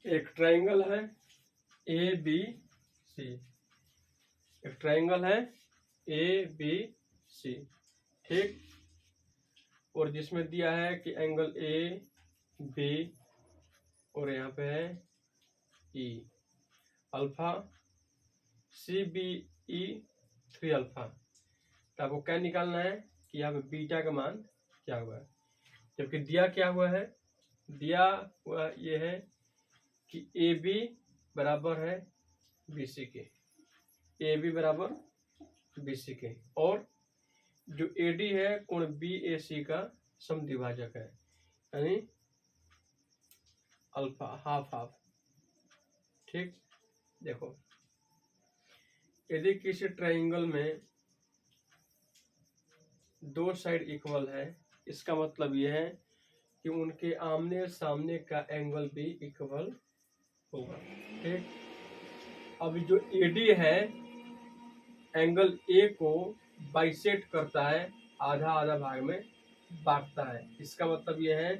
एक ट्रायंगल है A B C, एक ट्रायंगल है ए बी सी, ठीक। और जिसमें दिया है कि एंगल ए बी और यहाँ पे है E, alpha C B E 3 alpha. तो आपको क्या निकालना है कि यहाँ पे बीटा का मान क्या हुआ है, जबकि दिया क्या हुआ है, दिया हुआ ये है कि ए बी बराबर है बी सी के, ए बी बराबर बी सी के, और जो ए डी है कोण बी ए सी का समद्विभाजक है, यानी अल्फा हाफ हाफ, ठीक। देखो यदि किसी ट्रायंगल में दो साइड इक्वल है, इसका मतलब यह है कि उनके आमने सामने का एंगल भी इक्वल होगा, ठीक। अब जो एडी है एंगल ए को बाइसेक्ट करता है, आधा आधा भाग में बांटता है। इसका मतलब यह है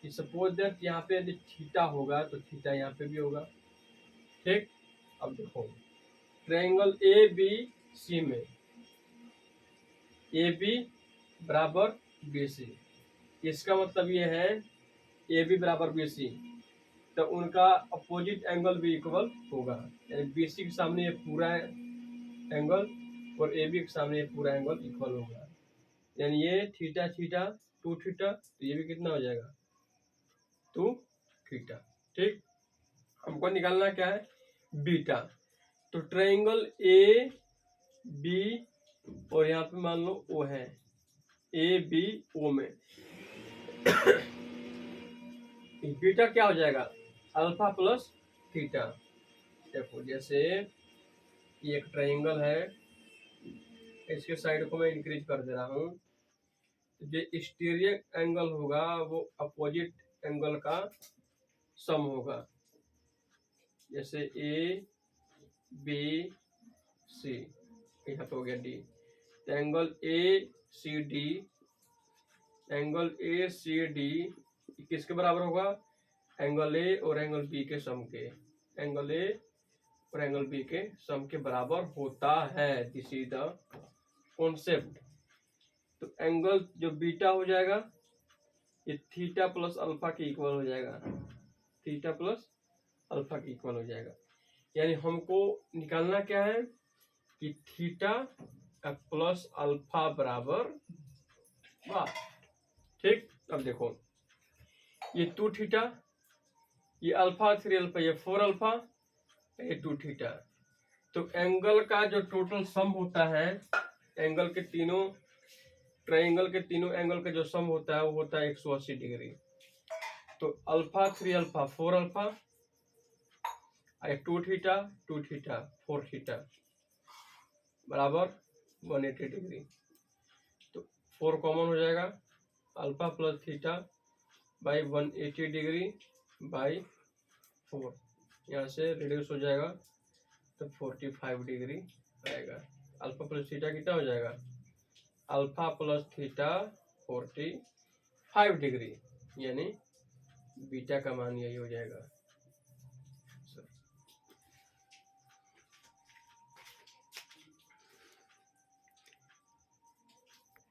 कि सपोज दैट यहाँ पे यदि थीटा होगा तो थीटा यहाँ पे भी होगा, ठीक। अब देखो ट्रायंगल ए बी सी में ए बी बराबर बी सी, इसका मतलब ये है ए बी बराबर बी सी, तो उनका अपोजिट एंगल भी इक्वल होगा, यानी बी सी के सामने ये पूरा एंगल और ए बी के सामने ये पूरा एंगल इक्वल होगा, यानी ये थीटा थीटा 2 थीटा, तो ये भी कितना हो जाएगा 2 थीटा, ठीक। हमको निकालना क्या है बीटा। तो ट्रायंगल ए बी और यहाँ पे मान लो ओ है, ए बी ओ में बीटा क्या हो जाएगा अल्फा प्लस थीटा। देखो जैसे ये एक ट्रायंगल है, इसके साइड को मैं इंक्रीज कर दे रहा हूँ, जो स्टीरियो एंगल होगा वो अपोजिट एंगल का सम होगा, जैसे ए बी सी, यहाँ पे हो गया डी, तो angle A C D, angle A C D किसके बराबर होगा, एंगल ए और एंगल बी के सम के, एंगल ए और एंगल बी के सम के बराबर होता है। This is the concept. तो एंगल जो बीटा हो जाएगा ये थीटा प्लस अल्फा के इक्वल हो जाएगा, थीटा प्लस अल्फा के इक्वल हो जाएगा, यानी हमको निकालना क्या है कि थीटा प्लस अल्फा बराबर वाह, ठीक। अब देखो ये 2 थीटा, ये अल्फा 3 अल्फा, ये 4 अल्फा, ये 2 थीटा, तो एंगल का जो टोटल सम होता है, एंगल के तीनों ट्रायंगल के तीनों एंगल का जो सम होता है वो होता है 180 डिग्री। तो alpha 3 alpha 4 alpha, 2 theta 2 theta 4 theta बराबर 180 डिग्री। तो 4 कॉमन हो जाएगा, alpha plus theta by 180 degree by 4, यहाँ से रिड्यूस हो जाएगा तो 45 डिग्री आएगा। अल्फा प्लस थीटा कितना हो जाएगा, अल्फा प्लस थीटा 45 डिग्री, यानी बीटा का मान यही हो जाएगा।